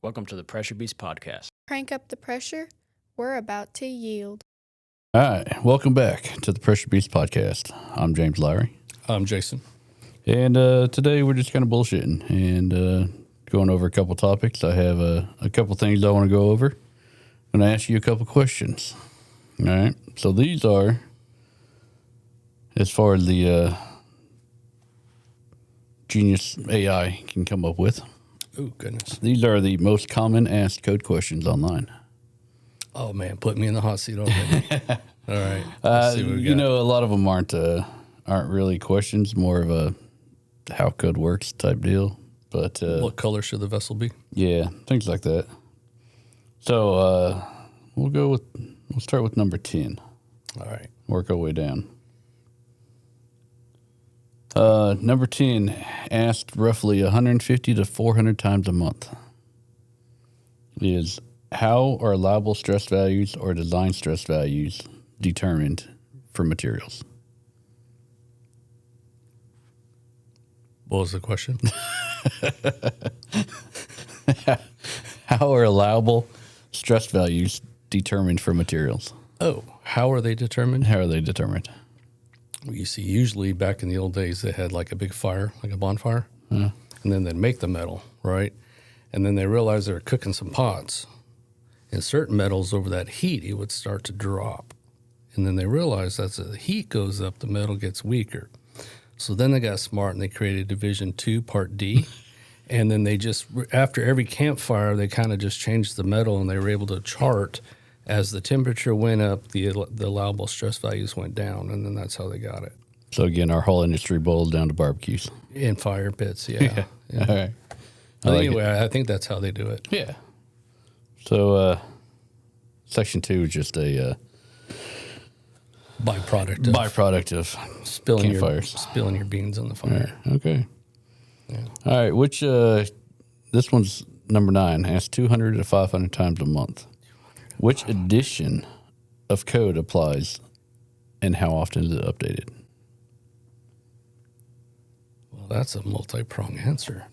Welcome to the Pressure Beast Podcast. Crank up the pressure. We're about to yield. All right. Welcome back to the Pressure Beast Podcast. I'm James Lowry. I'm Jason. And today we're just kind of bullshitting and going over a couple topics. I have a couple things I want to go over. I'm going to ask you a couple questions. All right. So these are, as far as the genius AI can come up with, Oh, goodness. these are the most common asked code questions online. Oh, man. Put me in the hot seat already. All right. Let's see what we got. You know, a lot of them aren't really questions, more of a how code works type deal. But What color should the vessel be? yeah, things like that. So we'll start with number 10. All right. Work our way down. Number 10, asked roughly 150 to 400 times a month, is how are allowable stress values or design stress values determined for materials? What was the question? How are allowable stress values determined for materials? Oh, how are they determined? How are they determined? Well, you see, usually back in the old days, they had like a big fire, like a bonfire, and then they'd make the metal, right? And then they realized they were cooking some pots. And certain metals, over that heat, it would start to drop. And then they realized as the heat goes up, the metal gets weaker. So then they got smart and they created Division 2, Part D. And then they just, after every campfire, they kind of just changed the metal and they were able to chart as the temperature went up, the allowable stress values went down. And then that's how they got it. So again, our whole industry boils down to barbecues. In fire pits, yeah. All right. But like anyway, I think that's how they do it. Yeah. So Section 2 is just a Byproduct of spilling campfires. spilling your beans on the fire. Yeah. Okay. Yeah. All right. Which this one's number 9. Asked 200 to 500 times a month. Which edition of code applies, and how often is it updated? Well, that's a multi-pronged answer.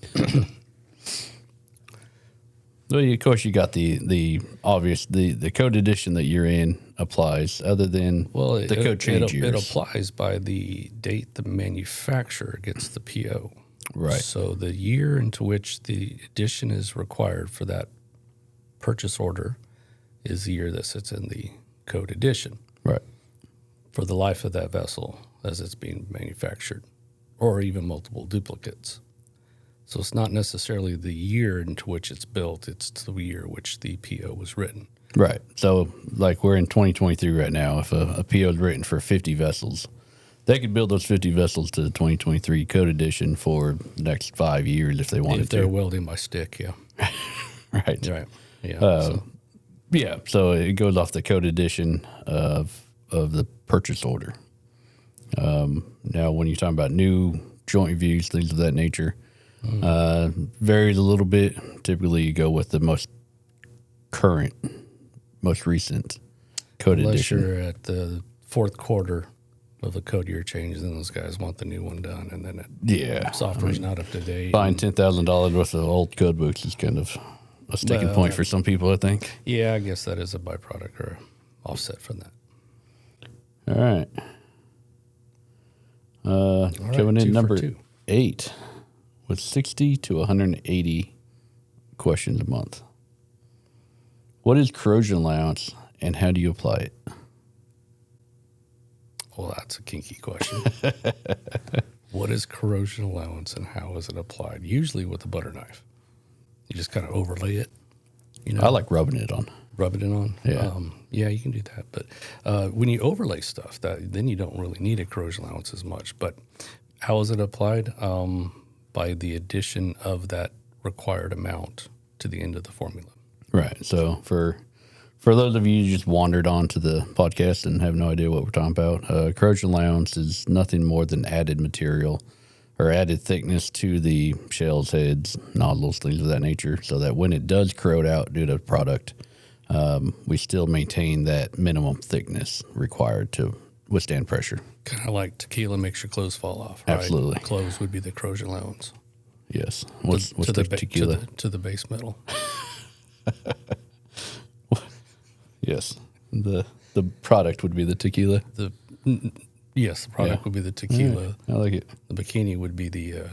Well, of course, you got the obvious the code edition that you're in applies. Other than the code change years, it applies by the date the manufacturer gets the PO. Right. So the year into which the edition is required for that purchase order is the year that sits in the code edition. Right. For the life of that vessel as it's being manufactured, or even multiple duplicates. So it's not necessarily the year into which it's built, it's the year which the PO was written. Right. So, like, we're in 2023 right now. If a PO is written for 50 vessels, they could build those 50 vessels to the 2023 code edition for the next 5 years if they wanted to. If they're welding by stick, yeah. Right. Right. Yeah. Yeah. So it goes off the code edition of the purchase order. Now, when you're talking about new joint views, things of that nature, varies a little bit. Typically, you go with the most current, most recent code edition. Unless you're at the fourth quarter of the code year change, then those guys want the new one done, and then software's not up to date. Buying $10,000 worth of old code books is kind of a sticking point for some people, I think. Yeah, I guess that is a byproduct or offset from that. All right. Coming in number 8 with 60 to 180 questions a month. What is corrosion allowance and how do you apply it? Well, that's a kinky question. What is corrosion allowance and how is it applied? Usually with a butter knife. You just kind of overlay it. You know, I like rubbing it on. Rubbing it on? Yeah. Yeah, you can do that. But when you overlay stuff, then you don't really need a corrosion allowance as much. But how is it applied? By the addition of that required amount to the end of the formula. Right. So for those of you who just wandered onto the podcast and have no idea what we're talking about, corrosion allowance is nothing more than added material or added thickness to the shells, heads, nozzles, things of that nature, so that when it does corrode out due to product, we still maintain that minimum thickness required to withstand pressure. Kind of like tequila makes your clothes fall off, right? Absolutely. Clothes would be the corrosion allowance. Yes. What's to the tequila? To the base metal. Yes. The product would be the tequila. Yes, the product would be the tequila. I like it. The bikini would be the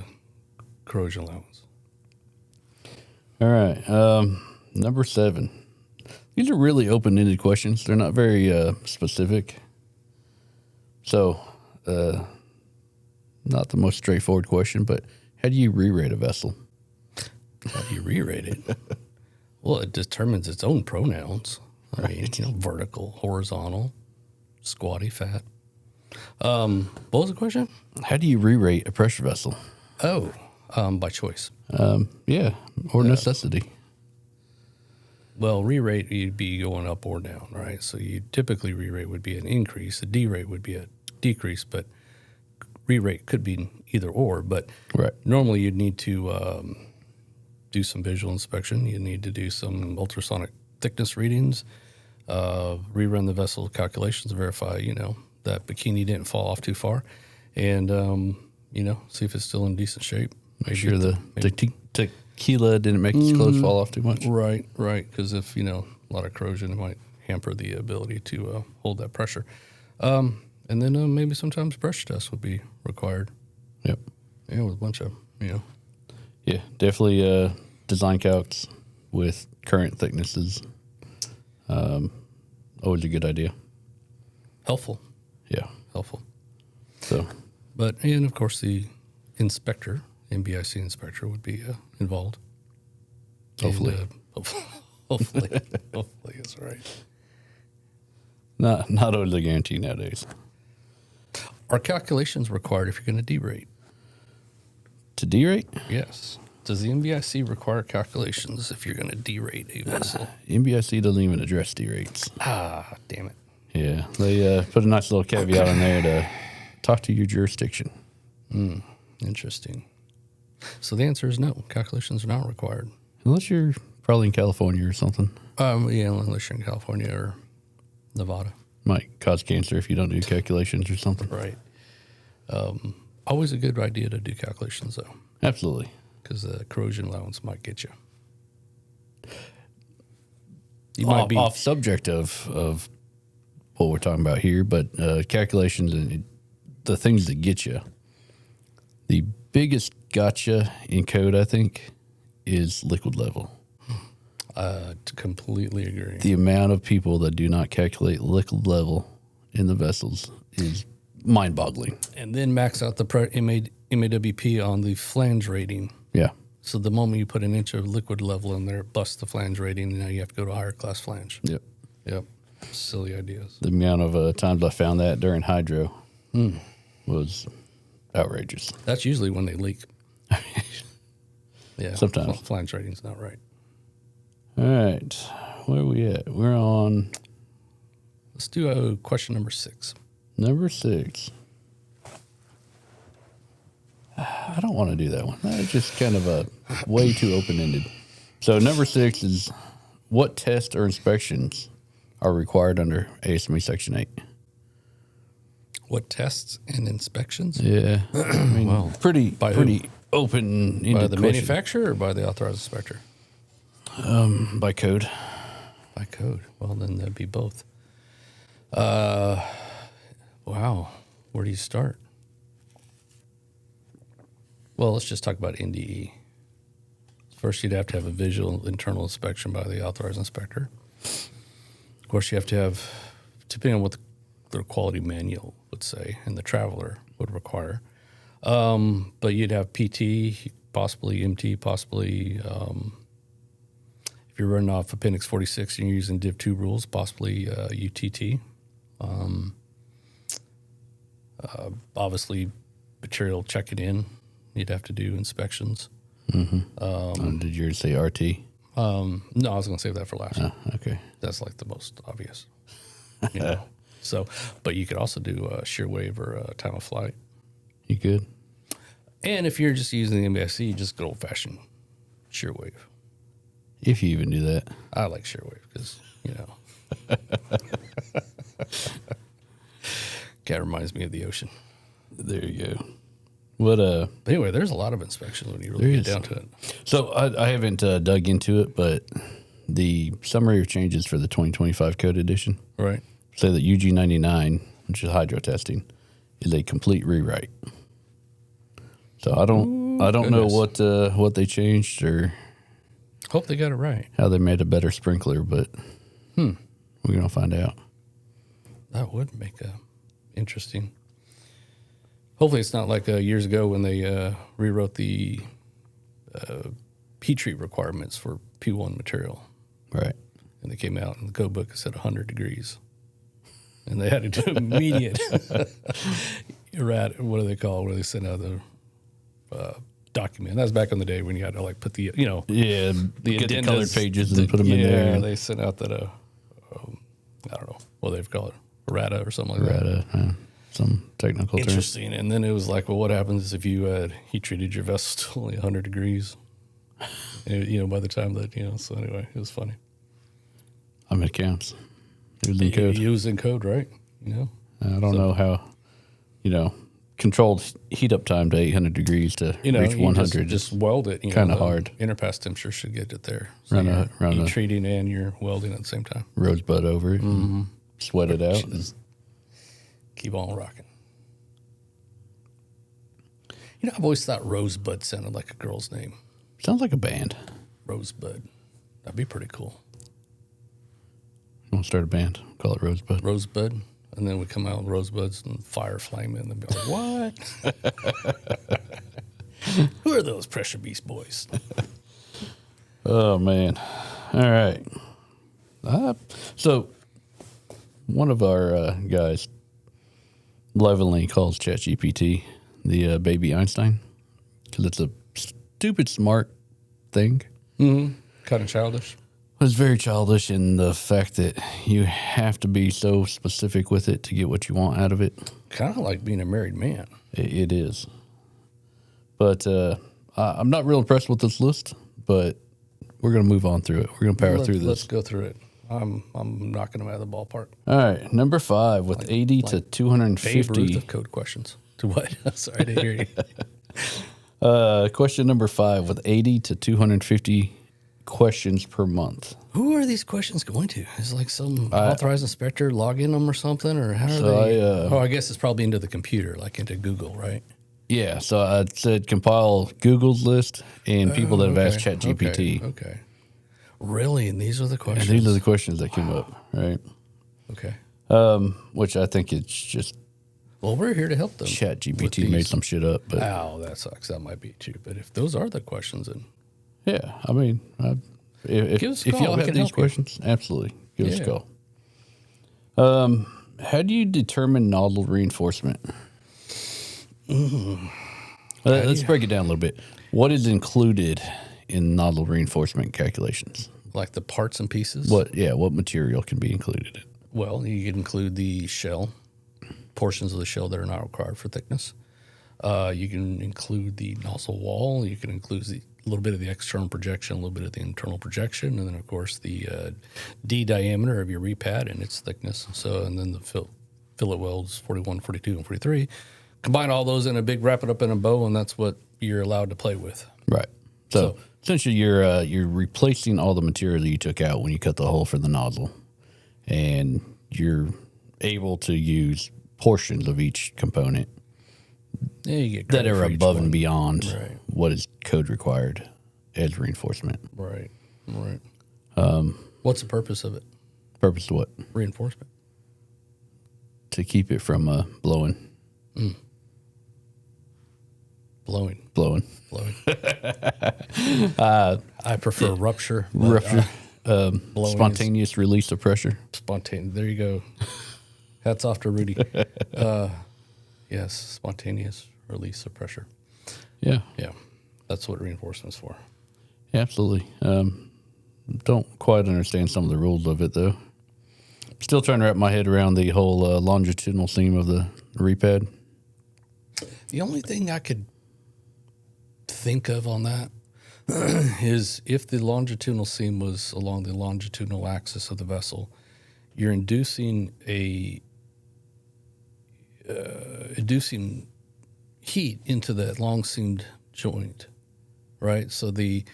corrosion allowance. All right. Number 7. These are really open-ended questions. They're not very specific. So, not the most straightforward question, but how do you re-rate a vessel? How do you re-rate it? Well, it determines its own pronouns. I mean, vertical, horizontal, squatty, fat. What was the question? How do you re-rate a pressure vessel? Oh, by choice. Yeah, or necessity. Well, re-rate, you'd be going up or down, right? So you typically re-rate would be an increase. A derate would be a decrease, but re-rate could be either or. But Right. normally you'd need to do some visual inspection. You need to do some ultrasonic thickness readings, rerun the vessel calculations, verify, that bikini didn't fall off too far, and, see if it's still in decent shape. Make sure the tequila didn't make its clothes fall off too much. Right. Because if, a lot of corrosion, it might hamper the ability to hold that pressure. And then maybe sometimes pressure tests would be required. Yep. Yeah, with a bunch of, Yeah, definitely design calcs with current thicknesses. Always a good idea. helpful. Yeah. Helpful. So, And of course, the inspector, NBIC inspector, would be involved. Hopefully. And, hopefully that's right. not always a guarantee nowadays. Are calculations required if you're going to derate? To derate? Yes. Does the NBIC require calculations if you're going to derate a vessel? NBIC doesn't even address derates. Damn it. Yeah, they put a nice little caveat in there to talk to your jurisdiction. Interesting. So the answer is no. Calculations are not required. Unless you're probably in California or something. Yeah, unless you're in California or Nevada. Might cause cancer if you don't do calculations or something. Right. Always a good idea to do calculations, though, Absolutely. because the corrosion allowance might get you. You might be Off subject of what we're talking about here, but calculations and the things that get you. The biggest gotcha in code, I think, is liquid level. to completely agree. The amount of people that do not calculate liquid level in the vessels is mind-boggling. And then max out the MAWP on the flange rating. Yeah. So the moment you put an inch of liquid level in there, it busts the flange rating, and now you have to go to a higher class flange. Yep. Yep. Silly ideas. The amount of times I found that during hydro was outrageous. That's usually when they leak. Yeah. Sometimes. Flange rating's not right. All right. Where are we at? We're on Let's do question number 6. number 6. I don't want to do that one. That's just kind of a way too open-ended. So number 6 is what tests or inspections are required under ASME Section 8? What tests and inspections? Yeah. I mean, pretty open-ended By the question. manufacturer or by the authorized inspector? By code. By code. Well, then that'd be both. Wow. Where do you start? Well, let's just talk about NDE. First, you'd have to have a visual internal inspection by the authorized inspector. Of course, you have to have, depending on what the quality manual would say and the traveler would require. But you'd have PT, possibly MT, possibly, if you're running off Appendix 46 and you're using Div 2 rules, possibly UTT. Obviously, material checking in, you'd have to do inspections. Did yours say RT? No, I was going to save that for last. Okay. That's like the most obvious. You know? So, but you could also do a shear wave or a time of flight. You good? And if you're just using the MBSC, just good old fashioned shear wave. If you even do that. I like shear wave because, kind of reminds me of the ocean. There you go. What But anyway, there's a lot of inspections when you really There get is. down to it. So I haven't dug into it, but the summary of changes for the 2025 code edition Right. say that UG99, which is hydro testing, is a complete rewrite. So I don't know what they changed or Hope they got it right. how they made a better sprinkler, but we're gonna find out. That would make a interesting. Hopefully, it's not like years ago when they rewrote the heat treat requirements for P1 material, Right. and they came out and the code book said 100 degrees, and they had to do immediate what do they call it, where they sent out the document. That was back in the day when you had to like put the Yeah, the get the addendas, colored pages and put them in there. Yeah, they sent out that I don't know what they've called it, errata or something like that. Some technical terms. Interesting. And then it was like, well, what happens if you had heat treated your vessel to only 100 degrees? And, by the time that, so anyway, it was funny. I mean, it counts. It was in code. It was in code, right? I don't know how, controlled heat up time to 800 degrees to reach 100. Just weld it. Kinda hard. Interpass temperature should get it there. So Run you're a heat treating and you're welding at the same time. Rosebud over it, and sweat it out. And Keep on rocking. I've always thought Rosebud sounded like a girl's name. sounds like a band. Rosebud. That'd be pretty cool. You want to start a band? Call it Rosebud. Rosebud. And then we come out with rosebuds and fire flame in them. Be like, what? Who are those Pressure Beast boys? Oh, man. All right. So, one of our guys lovingly calls ChatGPT the baby Einstein because it's a stupid smart thing. Kind of childish. It's very childish in the fact that you have to be so specific with it to get what you want out of it. Kind of like being a married man. It is. But I'm not real impressed with this list, but we're going to move on through it. We're going to power through this. Let's go through it. I'm knocking them out of the ballpark. All right, number 5 with 80 to Babe 250. Ruth of code questions. To what? Sorry, I didn't hear you. Question number 5 with 80 to 250 questions per month. Who are these questions going to? Is it like some authorized inspector logging them or something? Or how are they? I guess it's probably into the computer, like into Google, right? Yeah, so I said compile Google's list and people that have asked ChatGPT. Okay. Really? And these are the questions? And these are the questions that came up, right? Okay. Which I think it's just Well, we're here to help them. ChatGPT made some shit up. But Oh, that sucks. That might be true. But if those are the questions, then yeah, I mean, Give us a if call. y'all We have can these help you. questions, absolutely, give us a call. How do you determine nozzle reinforcement? Let's break it down a little bit. What is included in nozzle reinforcement calculations? like the parts and pieces. What material can be included? Well, you can include the shell, portions of the shell that are not required for thickness. You can include the nozzle wall. You can include a little bit of the external projection, a little bit of the internal projection, and then, of course, the D diameter of your repad and its thickness. So, and then the fillet welds 41, 42, and 43. Combine all those in a big, wrap it up in a bow, and that's what you're allowed to play with. Right. So essentially, you're replacing all the material that you took out when you cut the hole for the nozzle, and you're able to use portions of each component Yeah, you get that credit are for each above one. and beyond Right. what is code required as reinforcement. Right. What's the purpose of it? Purpose of what? Reinforcement. To keep it from blowing. Blowing. I prefer rupture. but, Rupture. blowing Spontaneous release of pressure. Spontaneous. There you go. Hats off to Rudy. Yes, spontaneous release of pressure. Yeah. Yeah, that's what reinforcement's for. Yeah, absolutely. Don't quite understand some of the rules of it, though. Still trying to wrap my head around the whole longitudinal seam of the repad. The only thing I could think of on that is if the longitudinal seam was along the longitudinal axis of the vessel, you're inducing heat into that long seamed joint, right? So the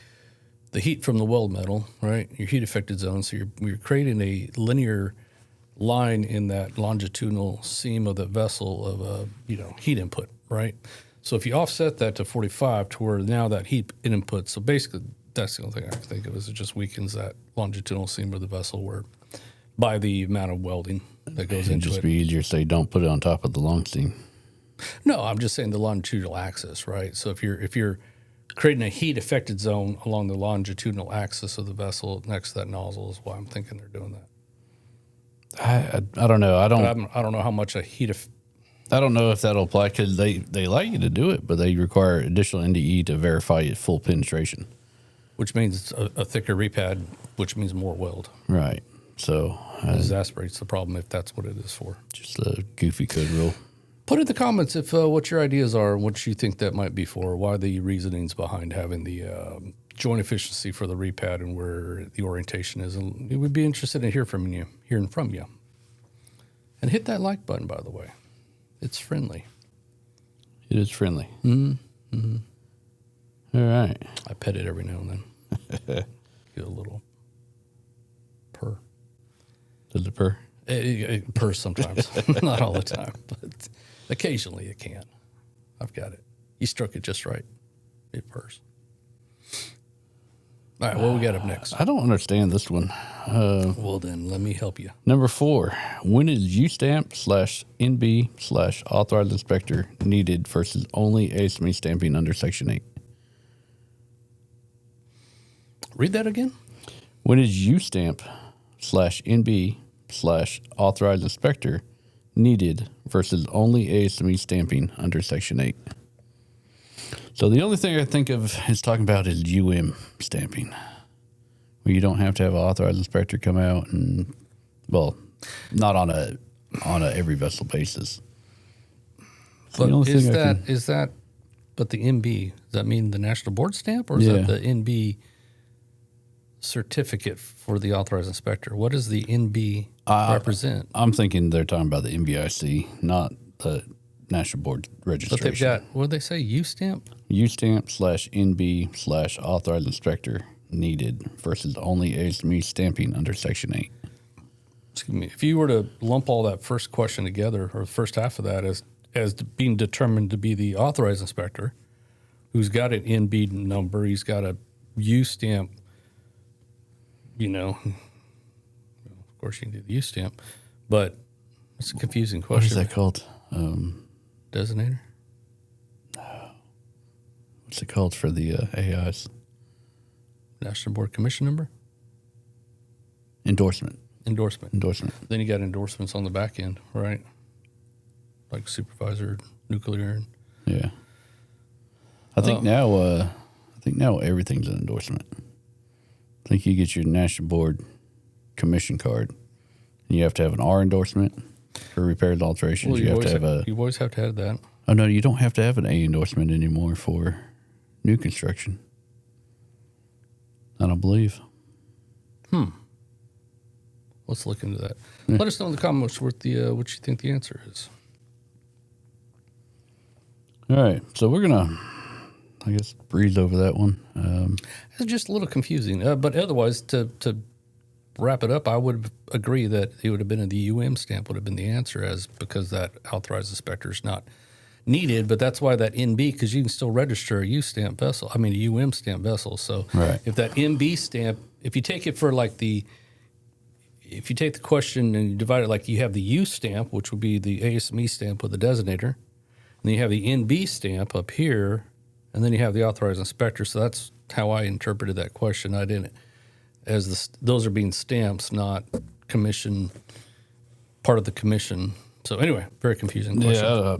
the heat from the weld metal, right? Your heat affected zone. So you're creating a linear line in that longitudinal seam of the vessel of heat input, right? So if you offset that to 45 to where now that heat input, so basically that's the only thing I can think of is it just weakens that longitudinal seam of the vessel where by the amount of welding that goes It'd into just it. be easier to say don't put it on top of the long seam. No, I'm just saying the longitudinal axis, right? So if you're creating a heat affected zone along the longitudinal axis of the vessel next to that nozzle is why I'm thinking they're doing that. I don't know. I don't know how much a I don't know if that'll apply because they like you to do it, but they require additional NDE to verify its full penetration. which means a thicker repad, which means more weld. Right. So It exasperates the problem if that's what it is for. just a goofy code rule. Put in the comments if what your ideas are, what you think that might be for, why the reasonings behind having the joint efficiency for the repad and where the orientation is. And we would be interested in hearing from you. And hit that like button, by the way. It's friendly. It is friendly. Mm-hmm. All right. I pet it every now and then. Get a little purr. Does it purr? It purrs sometimes, not all the time, but occasionally it can. I've got it. You struck it just right. It purrs. All right, what we got up next? I don't understand this one. Well, then let me help you. Number 4. When is U-stamp/NB/authorized inspector needed versus only ASME stamping under Section 8? Read that again. When is U-stamp/NB/authorized inspector needed versus only ASME stamping under Section 8? So the only thing I think of is talking about is UM stamping, where you don't have to have an authorized inspector come out and, well, not on a every vessel basis. So But is that, but the NB, does that mean the National Board stamp or is that the NB certificate for the authorized inspector? What does the NB represent? I'm thinking they're talking about the NBIC, not the National Board registration. But they've got, what did they say, U stamp? U-stamp/NB/authorized inspector needed versus only ASME stamping under Section 8. Excuse me. If you were to lump all that first question together, or the first half of that as being determined to be the authorized inspector, who's got an NB number, he's got a U stamp, of course you can do the U stamp, but it's a confusing What is question. that called? Designator? What's it called for the AIs? National Board Commission number? Endorsement. Endorsement. Endorsement. Then you got endorsements on the back end, right? Like supervisor, nuclear. Yeah. I think now everything's an endorsement. I think you get your National Board Commission card, and you have to have an R endorsement for repairs and alterations. Well, you have to have you always have to have that. Oh no, you don't have to have an A endorsement anymore for new construction. I don't believe. Let's look into that. Let us know in the comments what you think the answer is. All right, so we're gonna, I guess, breeze over that one. It's just a little confusing, but otherwise, to wrap it up, I would agree that it would have been the UM stamp would have been the answer, because that authorized inspector is not needed. But that's why that NB, because you can still register a U stamp vessel. I mean, a UM stamp vessel. So if that NB stamp, if you take it for if you take the question and you divide it like you have the U stamp, which would be the ASME stamp with the designator, and then you have the NB stamp up here, and then you have the authorized inspector. So that's how I interpreted that question. I didn't, those are being stamps, not commission, part of the commission. So anyway, very confusing question. Yeah,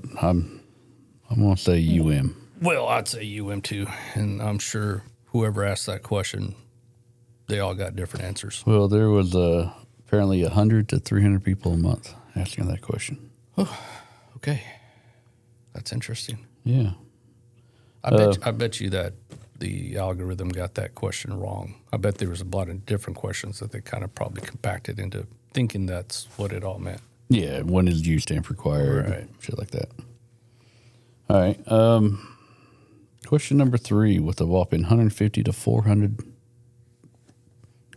I'm gonna say UM. Well, I'd say UM too, and I'm sure whoever asked that question, they all got different answers. Well, there was apparently 100 to 300 people a month asking that question. Okay, that's interesting. Yeah. I bet you that the algorithm got that question wrong. I bet there was a lot of different questions that they kind of probably compacted into thinking that's what it all meant. Yeah, when is U stamp required? Right. Shit like that. All right. Question number 3 with a whopping 150 to 400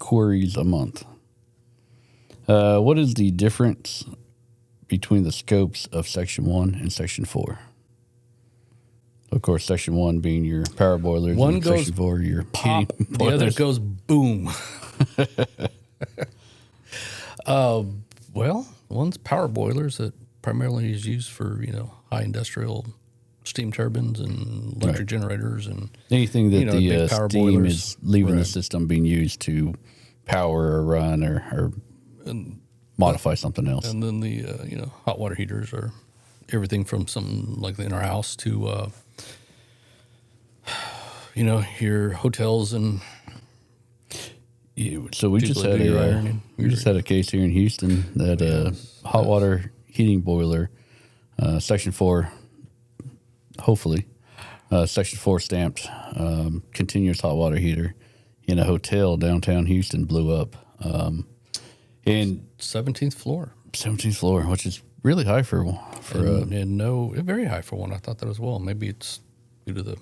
queries a month. What is the difference between the scopes of Section 1 and Section 4? Of course, Section 1 being your power boilers, One and goes Section 4 your pop, heating the other boilers. goes boom. Well, one's power boilers that primarily is used for, high industrial steam turbines and electric generators and Anything that big the power steam boilers. is leaving the Right. system being used to power or run or modify something else. And then the hot water heaters are everything from something like in our house to your hotels and So we just People had do your a ironing. we just had a case here in Houston that hot water heating boiler, Section 4, hopefully, Section 4 stamped continuous hot water heater in a hotel downtown Houston blew up. And 17th floor. 17th floor, which is really high for Very high for one. I thought that as well. Maybe it's due to the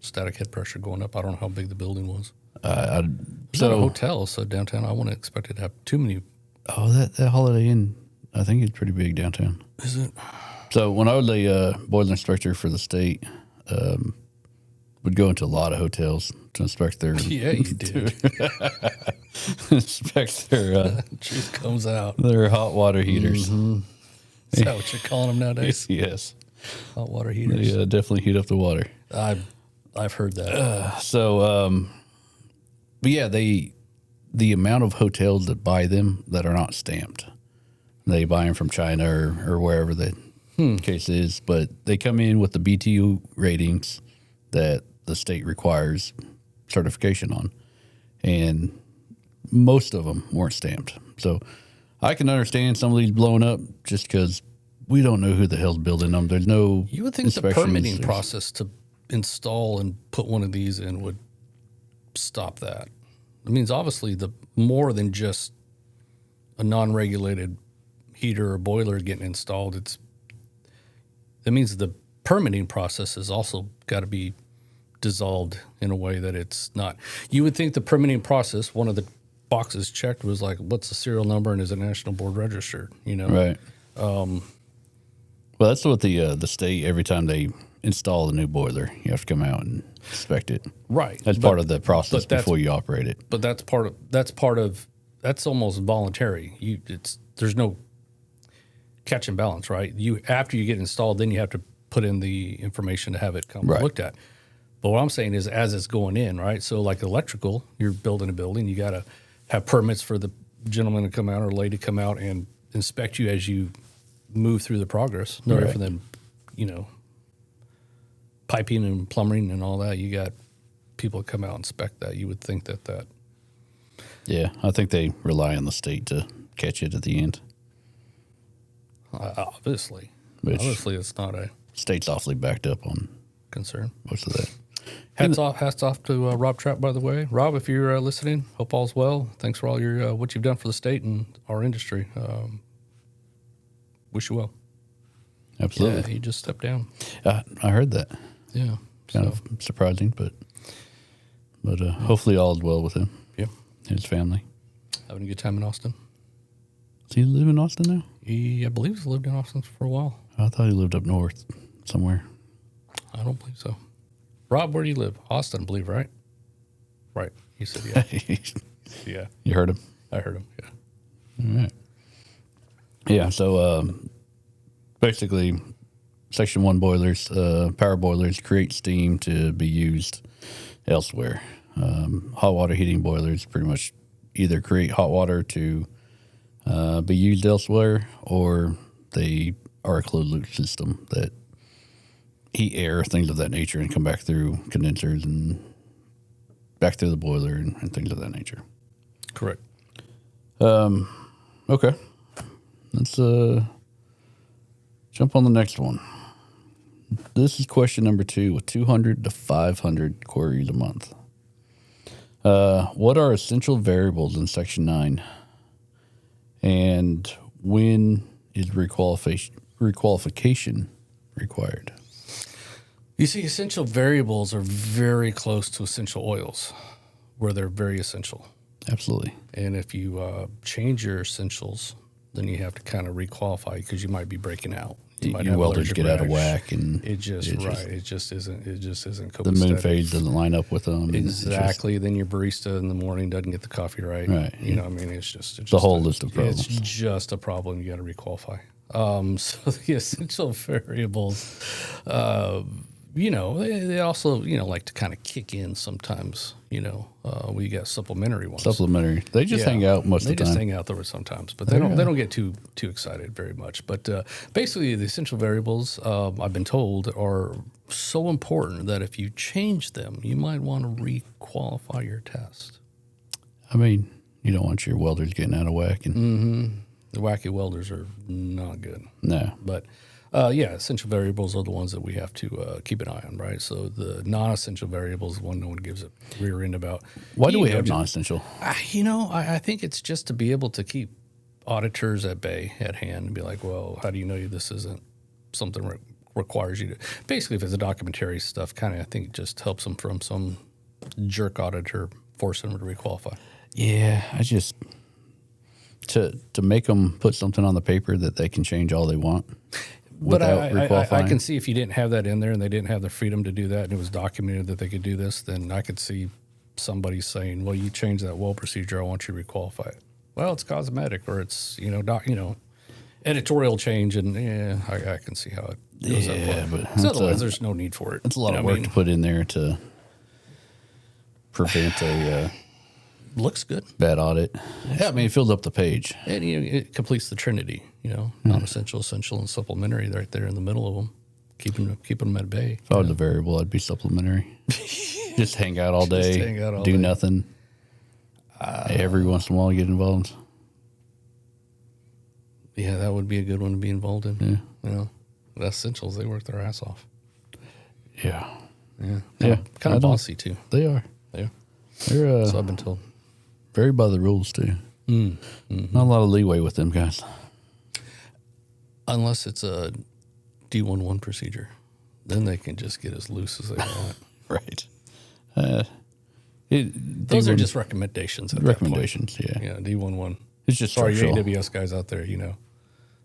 static head pressure going up. I don't know how big the building was. It's not a hotel, so downtown I wouldn't expect it to have too many. that Holiday Inn, I think it's pretty big downtown. Is it? So when I was a boiler inspector for the state, would go into a lot of hotels to inspect their Yeah, you did. inspect their Truth comes out. their hot water heaters. Is that what you're calling them nowadays? Yes, Hot water heaters. they definitely heat up the water. I've heard that. So, but yeah, the amount of hotels that buy them that are not stamped, they buy them from China or wherever the case is, but they come in with the BTU ratings that the state requires certification on, and most of them weren't stamped. So I can understand some of these blowing up just because we don't know who the hell's building them. There's no You would think the inspections. permitting process to install and put one of these in would stop that. It means obviously the more than just a non-regulated heater or boiler getting installed. That means the permitting process has also got to be dissolved in a way that it's not. You would think the permitting process, one of the boxes checked was like, what's the serial number and is it National Board registered? Right. Well, that's what the state, every time they install a new boiler, you have to come out and inspect it. Right. That's part of the process before you operate it. But that's almost voluntary. There's no catch and balance, right? After you get installed, then you have to put in the information to have it come looked at. But what I'm saying is, as it's going in, right? So like electrical, you're building a building, you got to have permits for the gentleman to come out or lady to come out and inspect you as you move through the progress. No different than, piping and plumbing and all that. You got people that come out and inspect that. You would think that. Yeah, I think they rely on the state to catch it at the end. Obviously, Which- it's not a State's awfully backed up on concern. most of that. Hats off to Rob Trapp, by the way. Rob, if you're listening, hope all's well. Thanks for all your what you've done for the state and our industry. Wish you well. Absolutely. Yeah, he just stepped down. I heard that. Yeah, Kind of surprising, but hopefully all is well with him, yeah. his family. Having a good time in Austin. Does he live in Austin now? I believe he's lived in Austin for a while. I thought he lived up north somewhere. I don't believe so. Rob, where do you live? Austin, I believe, right? Right. He said, yeah. Yeah. You heard him? I heard him. Yeah. All right. Yeah, so basically, Section 1 boilers, power boilers, create steam to be used elsewhere. Hot water heating boilers pretty much either create hot water to be used elsewhere, or they are a closed loop system that heat air, things of that nature, and come back through condensers and back through the boiler and things of that nature. Correct. Okay. Let's jump on the next one. This is question number 2 with 200 to 500 queries a month. What are essential variables in Section 9? And when is requalification required? You see, essential variables are very close to essential oils, where they're very essential. Absolutely. And if you change your essentials, then you have to kind of requalify because you might be breaking out. You might Your have welders allergic get out of reaction. whack, and It just isn't. It just isn't the moon copacetic. phase doesn't line up with them. and it's just Exactly. Then your barista in the morning doesn't get the coffee right. Right. You know, what I mean, it's just the whole list of problems. It's just a problem. You got to requalify. So the essential variables, they also, like to kind of kick in sometimes, we got supplementary ones. Supplementary. They just Yeah. hang out most They of the just time. hang out there sometimes, but they don't get too excited very much. But basically, the essential variables, I've been told, are so important that if you change them, you might want to requalify your test. I mean, you don't want your welders getting out of whack. And The wacky welders are not good. no, But essential variables are the ones that we have to keep an eye on, right? So the non-essential variables, one no one gives a rear end about. why do we know, have just- non-essential? I think it's just to be able to keep auditors at bay, at hand, and be like, well, how do you know this isn't something that requires you to? Basically, if it's a documentary stuff, kind of, I think it just helps them from some jerk auditor forcing them to requalify. Yeah, I just to make them put something on the paper that they can change all they want But without I requalifying. can see if you didn't have that in there and they didn't have the freedom to do that and it was documented that they could do this, then I could see somebody saying, well, you changed that weld procedure, I want you to requalify it. Well, it's cosmetic or it's, editorial change, and I can see how it goes that way. but 'Cause otherwise there's no need for it. it's a lot of work to put in there to prevent a Looks good. bad audit. Yeah, I mean, it fills up the page. And it completes the trinity, non-essential, essential, and supplementary right there in the middle of them, keeping them at bay. If I was a variable, I'd be supplementary. Just hang out all day, hang out all do day. nothing. Every once in a while, get involved. Yeah, that would be a good one to be involved in. Yeah. The essentials, they work their ass off. Yeah, Yeah. Yeah, Kind I of know. bossy, too. they are. Yeah. They're So I've been told. very by the rules too. Mm-hmm. Not a lot of leeway with them guys. Unless it's a D11 procedure. Then they can just get as loose as they want. Right. Those are just recommendations. At recommendations. That Yeah. point. Yeah, D11. It's just Sorry, you structural. AWS guys out there,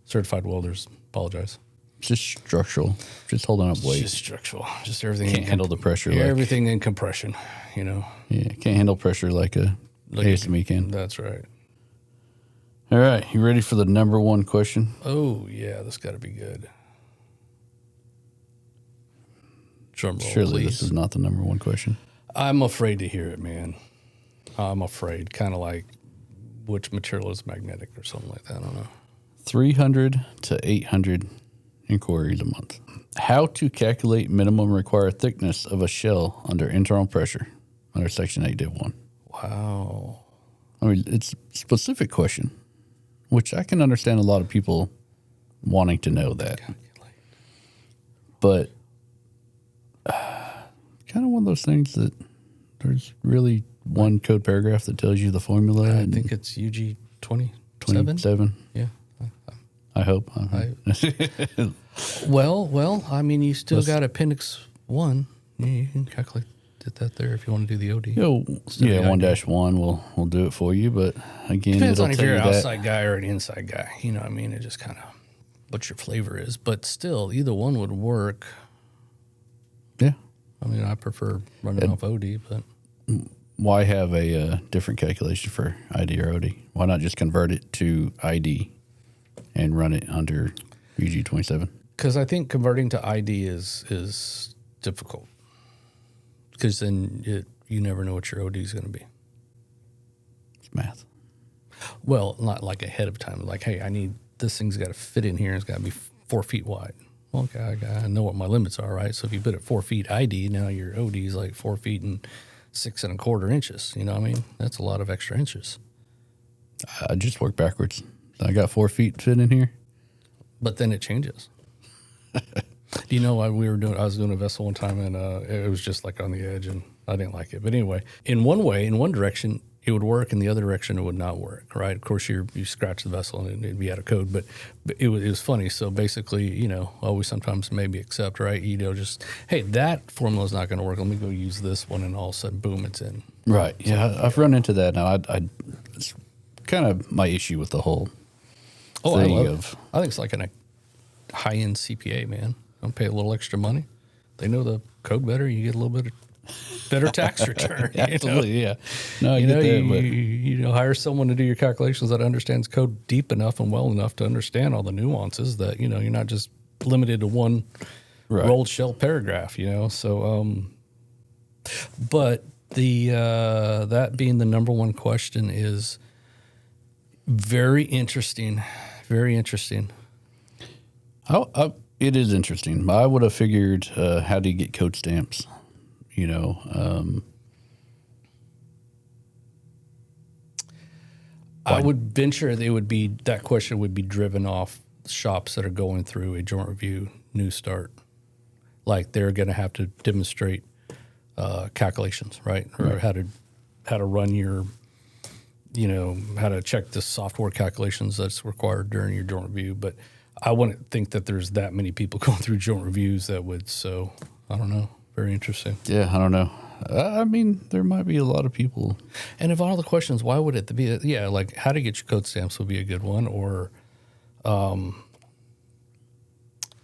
certified welders, apologize. It's just structural. Just holding up weight. Just structural. Just everything. Can't handle the pressure. Yeah, Like, everything in compression, yeah, can't handle pressure like a ASME can. That's right. All right, you ready for the number one question? Oh, yeah, this got to be good. Drum roll, Surely please. this is not the number one question. I'm afraid to hear it, man. I'm afraid. Kind of like which material is magnetic or something like that. I don't know. 300 to 800 inquiries a month. How to calculate minimum required thickness of a shell under internal pressure under Section 8 Div 1. Wow. I mean, it's a specific question, which I can understand a lot of people wanting to know that. But kind of one of those things that there's really one code paragraph that tells you the formula. I think it's UG 27. 27. Yeah. I hope. Well, I mean, you still got Appendix 1. Yeah, you can calculate that there if you want to do the OD. Yeah, 1-1 will do it for you. But again, Depends it'll on if tell you're you an that. outside guy or an inside guy. You know what I mean? It just kind of what your flavor is. But still, either one would work. Yeah. I mean, I prefer running off OD, but Why have a different calculation for ID or OD? Why not just convert it to ID and run it under UG 27? because I think converting to ID is difficult. Because then you never know what your OD is going to be. It's math. Well, not like ahead of time. Like, hey, this thing's got to fit in here. It's got to be 4 feet wide. Well, okay, I know what my limits are, right? So if you put it 4 feet ID, now your OD is like 4 feet and 6 1/4 inches. You know what I mean? That's a lot of extra inches. I just work backwards. I got 4 feet fit in here. But then it changes. Do you know why I was doing a vessel one time and it was just like on the edge and I didn't like it. But anyway, in one direction, it would work, and the other direction it would not work, right? Of course, you scratch the vessel and it'd be out of code, but it was funny. So basically, we sometimes maybe accept, right? Just, hey, that formula is not going to work. Let me go use this one, and all of a sudden, boom, it's in. Right. Yeah, I've run into that now. It's kind of my issue with the whole thing I think it's like a high-end CPA, man. Don't pay a little extra money. They know the code better. You get a little bit of better tax return. Absolutely, yeah. No, I get that. You hire someone to do your calculations that understands code deep enough and well enough to understand all the nuances that, you're not just limited to one rolled shell paragraph, So, but the that being the number one question is very interesting. Very interesting. It is interesting. I would have figured, how do you get code stamps? I would venture that question would be driven off shops that are going through a joint review new start. Like they're going to have to demonstrate calculations, right? Or how to run your, how to check the software calculations that's required during your joint review. But I wouldn't think that there's that many people going through joint reviews that would. So I don't know. Very interesting. Yeah, I don't know. I mean, there might be a lot of people. And of all the questions, why would it be? Like how to get your code stamps would be a good one, or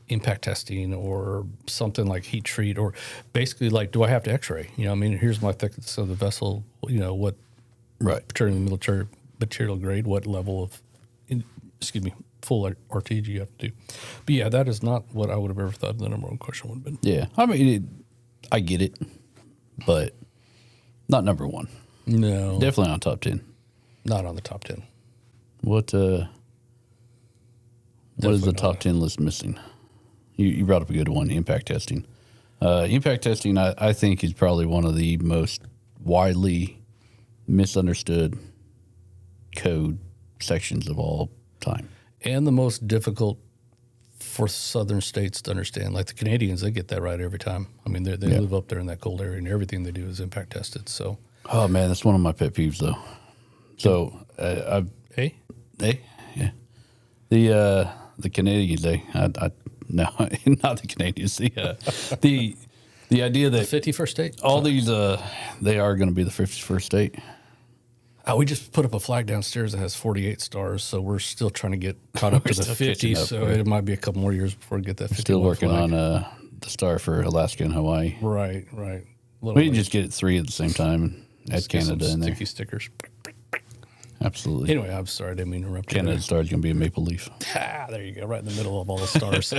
impact testing, or something like heat treat, or basically like, do I have to X-ray? Here's my thickness of the vessel. What military material grade, what level of, full RTG you have to do. But yeah, that is not what I would have ever thought the number one question would have been. Yeah, I mean, I get it, but not number one. No, definitely not top 10. Not on the top 10. What is the top 10 list missing? You brought up a good one, impact testing. Impact testing, I think, is probably one of the most widely misunderstood code sections of all time. And the most difficult for southern states to understand. Like the Canadians, they get that right every time. They live up there in that cold area, and everything they do is impact tested. So, oh man, that's one of my pet peeves, though. So, yeah, the Canadians, no, not the Canadians. The idea that the 51st state, all these, they are going to be the 51st state. We just put up a flag downstairs that has 48 stars, so we're still trying to get caught up to the 50. So it might be a couple more years before we get that 50. Still working on the star for Alaska and Hawaii. Right. We can just get it 3 at the same time and add Canada in there. Sticky stickers. Absolutely. Anyway, I'm sorry, I didn't mean to interrupt you. Canada star is going to be a maple leaf. There you go, right in the middle of all the stars.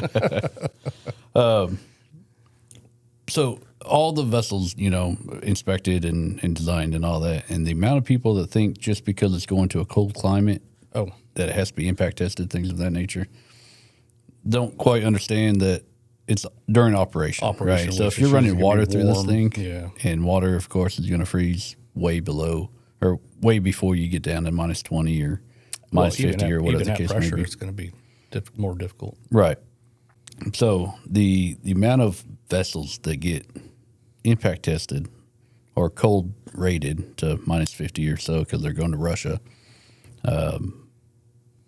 So all the vessels, inspected and designed and all that, and the amount of people that think just because it's going to a cold climate, that it has to be impact tested, things of that nature, don't quite understand that it's during operation, right? So if you're running water through this thing, and water, of course, is going to freeze way below or way before you get down to minus 20 or minus 50 or whatever the case may be. It's going to be more difficult. Right. So the amount of vessels that get impact tested or cold rated to minus 50 or so because they're going to Russia,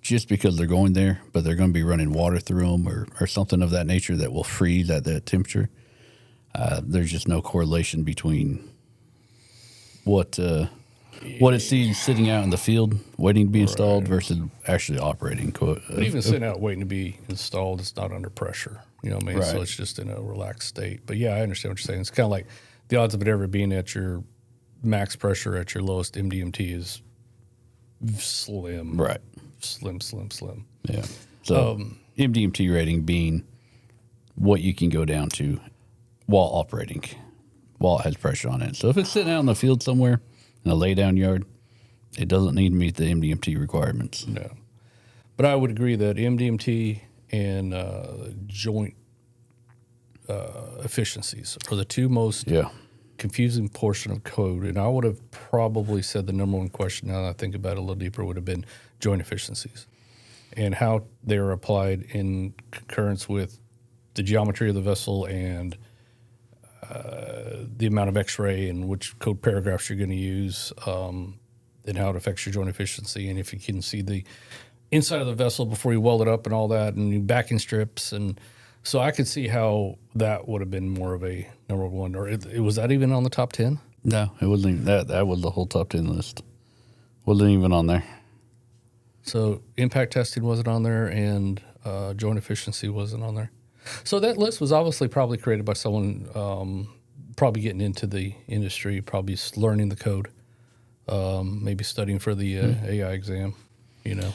just because they're going there, but they're going to be running water through them or something of that nature that will freeze at that temperature. There's just no correlation between what it sees sitting out in the field waiting to be installed versus actually operating. But even sitting out waiting to be installed, it's not under pressure. Right. So it's just in a relaxed state. But yeah, I understand what you're saying. It's kind of like the odds of it ever being at your max pressure at your lowest MDMT is slim. Right. Slim. Yeah. So MDMT rating being what you can go down to while operating, while it has pressure on it. So if it's sitting out in the field somewhere in a laydown yard, it doesn't need to meet the MDMT requirements. No. But I would agree that MDMT and joint efficiencies are the two most confusing portion of code. And I would have probably said the number one question, now that I think about it a little deeper, would have been joint efficiencies and how they are applied in concurrence with the geometry of the vessel and the amount of X-ray and which code paragraphs you're going to use. and how it affects your joint efficiency, and if you can see the inside of the vessel before you weld it up and all that, and you backing strips, and so I could see how that would have been more of a number one. Or was that even on the top 10? No, it wasn't even that. That was the whole top 10 list. Wasn't even on there. So impact testing wasn't on there, and joint efficiency wasn't on there. So that list was obviously probably created by someone probably getting into the industry, probably learning the code, maybe studying for the AI exam, you know.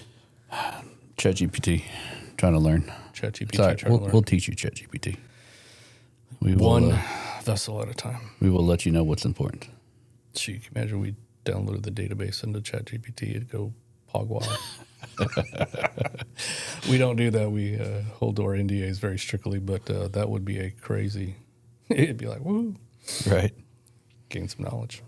ChatGPT, trying to learn. ChatGPT Sorry, trying to learn. we'll teach you ChatGPT. We will, One vessel at a time. we will let you know what's important. So you can imagine we downloaded the database into ChatGPT, it'd go hog wild. We don't do that. We hold to our NDAs very strictly, but that would be a crazy. It'd be like, woo, Right. gain some knowledge.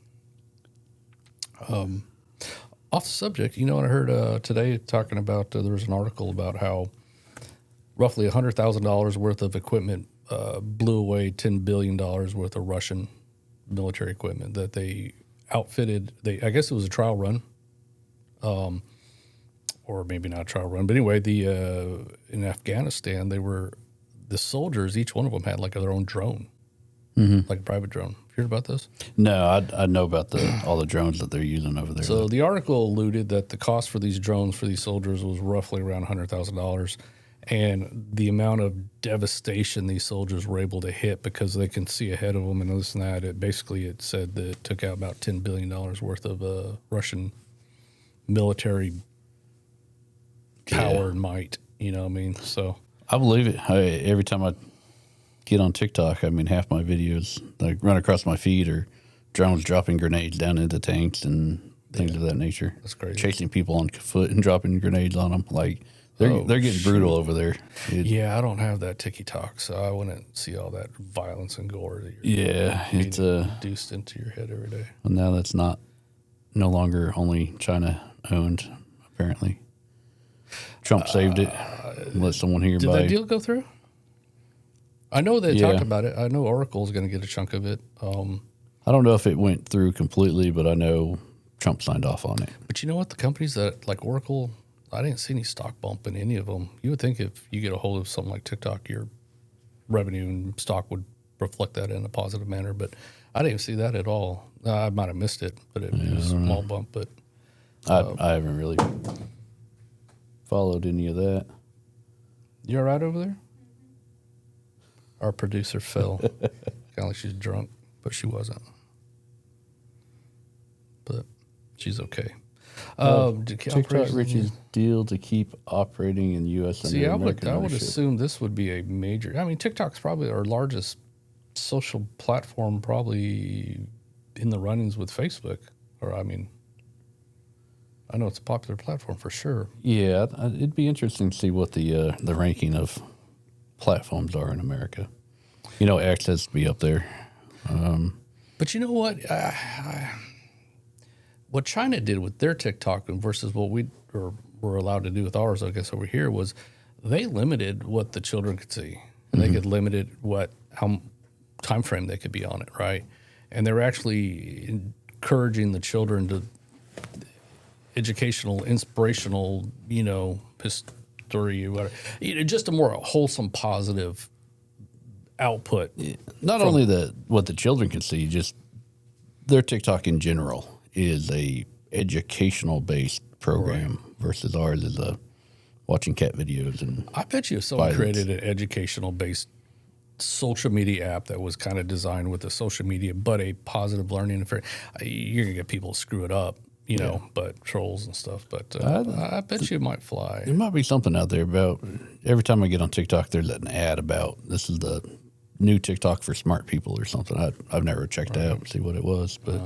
Off the subject, you know what I heard today talking about? There was an article about how roughly $100,000 worth of equipment blew away $10 billion worth of Russian military equipment that they outfitted. I guess it was a trial run, or maybe not a trial run, but anyway, in Afghanistan, the soldiers, each one of them had like their own drone, like a private drone. You heard about this? No, I know about all the drones that they're using over there. So the article alluded that the cost for these drones for these soldiers was roughly around $100,000, and the amount of devastation these soldiers were able to hit because they can see ahead of them and this and that. It said that it took out about $10 billion worth of Russian military power and might. You know what I mean? So I believe it. Every time I get on TikTok, I mean, half my videos like run across my feed or drones dropping grenades down into tanks and things of that nature. That's crazy. Chasing people on foot and dropping grenades on them. Like they're getting brutal over there. Yeah, I don't have that TikTok, so I wouldn't see all that violence and gore that It's induced into your head every day. well, now that's no longer only China owned. Apparently, Trump saved it. Let someone here Did buy. that deal go through? I know they talked about it. I know Oracle's going to get a chunk of it. I don't know if it went through completely, but I know Trump signed off on it. But you know what? The companies that like Oracle, I didn't see any stock bump in any of them. You would think if you get a hold of something like TikTok, your revenue and stock would reflect that in a positive manner. But I didn't see that at all. I might have missed it, but it was a small bump. But I haven't really followed any of that. you all right over there? Our producer fell. Kind of like she's drunk, but she wasn't. But she's okay. TikTok Richie's deal to keep operating in U.S. under See, I American would ownership. assume this would be a major. I mean, TikTok's probably our largest social platform, probably in the runnings with Facebook. Or I mean, I know it's a popular platform for sure. Yeah, it'd be interesting to see what the ranking of platforms are in America. You know, X has to be up there. But you know what? What China did with their TikTok versus what we were allowed to do with ours, I guess, over here was they limited what the children could see. And they could limit how time frame they could be on it, right? And they were actually encouraging the children to educational, inspirational, history, whatever, just a more wholesome, positive output. Not only what the children can see, just their TikTok in general is a educational based program versus ours is watching cat videos and I bet you if someone violence. created an educational based social media app that was kind of designed with the social media, but a positive learning affair, you're gonna get people to screw it up, but trolls and stuff. But I bet you it might fly. There might be something out there about every time I get on TikTok, there's an ad about this is the new TikTok for smart people or something. I've never checked out and see what it was, but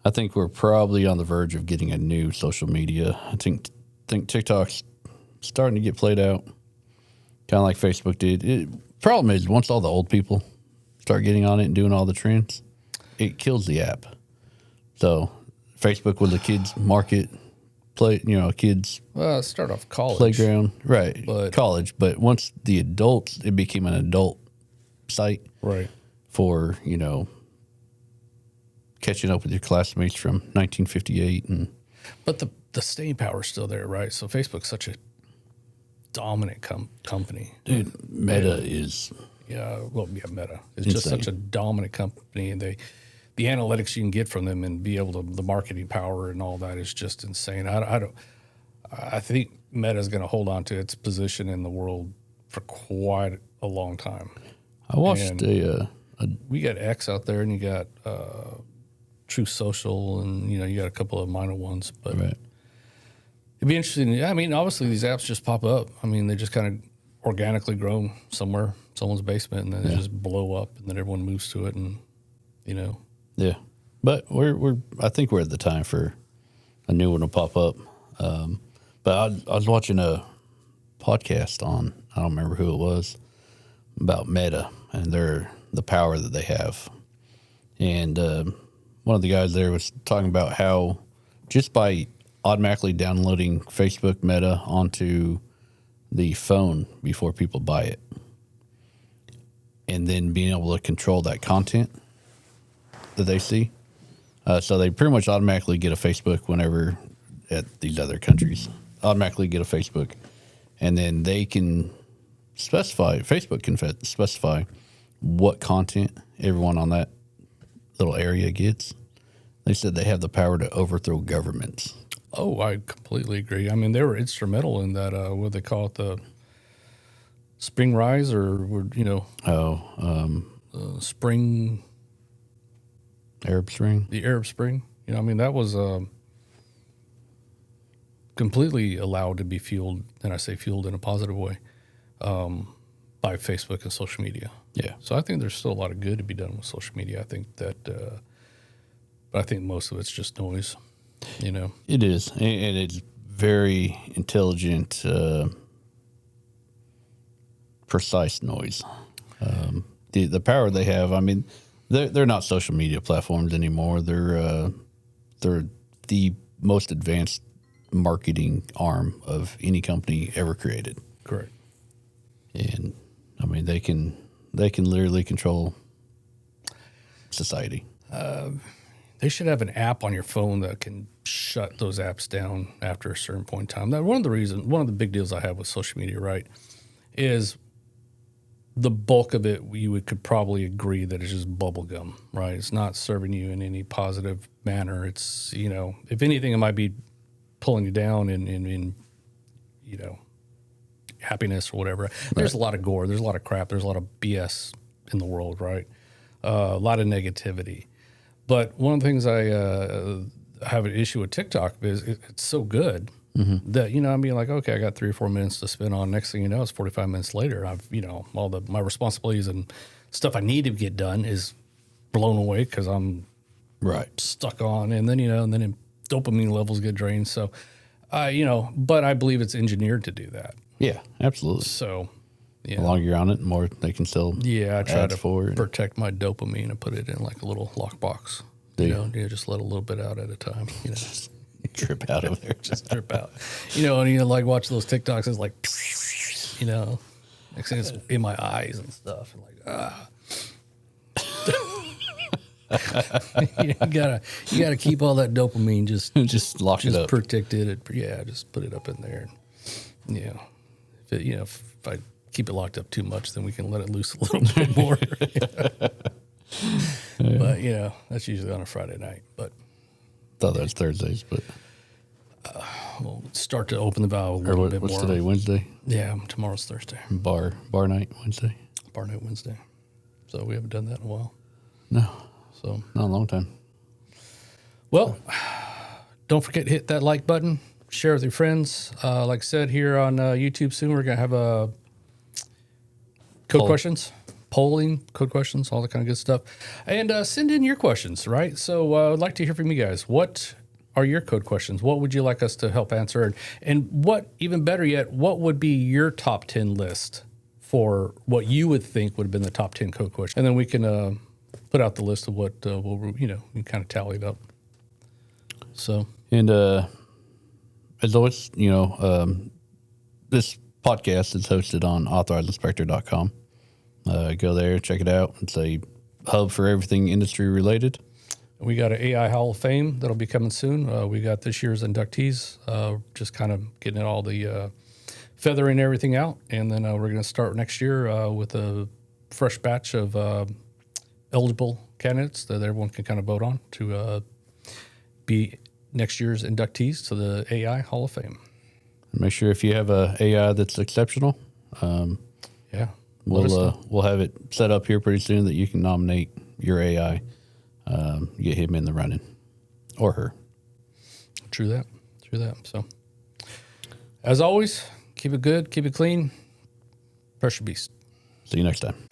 I think we're probably on the verge of getting a new social media. I think TikTok's starting to get played out, kind of like Facebook did. Problem is, once all the old people start getting on it and doing all the trends, it kills the app. So Facebook was a kids market kids Well, start off college. playground, right? But- College, but once the adults, it became an adult site Right. for catching up with your classmates from 1958. And But the staying power is still there, right? So Facebook's such a dominant company. dude, Meta is Meta is just insane. such a dominant company, and the analytics you can get from them and be able to the marketing power and all that is just insane. I think Meta is going to hold on to its position in the world for quite a long time. I watched And we got X out there, and you got True Social, and you got a couple of minor ones, but right. it'd be interesting. I mean, obviously these apps just pop up. I mean, they just kind of organically grow somewhere, someone's basement, and then they just blow up, and then everyone moves to it, and Yeah, but I think we're at the time for a new one to pop up. But I was watching a podcast on, I don't remember who it was, about Meta and the power that they have. And one of the guys there was talking about how just by automatically downloading Facebook Meta onto the phone before people buy it, and then being able to control that content that they see. So they pretty much automatically get a Facebook whenever at these other countries, automatically get a Facebook. And then they can Facebook can specify what content everyone on that little area gets. They said they have the power to overthrow governments. Oh, I completely agree. I mean, they were instrumental in that. What they call it, the Spring Rise, or Spring, Arab Spring. the Arab Spring. I mean, that was completely allowed to be fueled, and I say fueled in a positive way, by Facebook and social media. Yeah. So I think there's still a lot of good to be done with social media. I think that, but I think most of it's just noise. It is, and it's very intelligent, precise noise. The power they have. I mean, they're not social media platforms anymore. They're the most advanced marketing arm of any company ever created. Correct. And I mean, they can literally control society. They should have an app on your phone that can shut those apps down after a certain point in time. Now, one of the big deals I have with social media, right, is the bulk of it could probably agree that it's just bubble gum, right? It's not serving you in any positive manner. It's, if anything, it might be pulling you down in happiness or whatever. There's a lot of gore. There's a lot of crap. There's a lot of BS in the world, right? A lot of negativity. But one of the things I have an issue with TikTok is it's so good that, I'm being like, okay, I got 3 or 4 minutes to spend on. Next thing you know, it's 45 minutes later. I've, all my responsibilities and stuff I need to get done is blown away because I'm stuck on. And then, then dopamine levels get drained. So, but I believe it's engineered to do that. Yeah, absolutely. So, yeah. The longer you're on it, the more they can sell. Yeah, I try ads to for it. protect my dopamine and put it in like a little lockbox. Just let a little bit out at a time. Drip out of there. Just drip out. And like watch those TikToks. It's like, next thing it's in my eyes and stuff. And like, you gotta keep all that dopamine Just lock it up. protected. Just put it up in there. If I keep it locked up too much, then we can let it loose a little bit more. But that's usually on a Friday night. But Thought that was Thursdays, but we'll start to open the valve a little bit what's more. today? Wednesday. Yeah, tomorrow's Thursday. Bar night Wednesday. Bar night Wednesday. So we haven't done that in a while. No, So not a long time. well, don't forget to hit that like button. Share with your friends. Like I said, here on YouTube soon, we're gonna have a code questions. Polling, code questions, all that kind of good stuff. And send in your questions, right? So I'd like to hear from you guys. What are your code questions? What would you like us to help answer? And what, even better yet, what would be your top 10 list for what you would think would have been the top 10 code questions? And then we can put out the list of what we can kind of tally it up. So, And as always, this podcast is hosted on authorizedinspector.com. Go there, check it out. It's a hub for everything industry related. We got an AI Hall of Fame that'll be coming soon. We got this year's inductees, just kind of getting all the feathering everything out. And then we're going to start next year with a fresh batch of eligible candidates that everyone can kind of vote on to be next year's inductees to the AI Hall of Fame. Make sure if you have a AI that's exceptional, Yeah. we'll have it set up here pretty soon that you can nominate your AI, get him in the running, or her. True that. So, as always, keep it good, keep it clean. Pressure Beast. See you next time.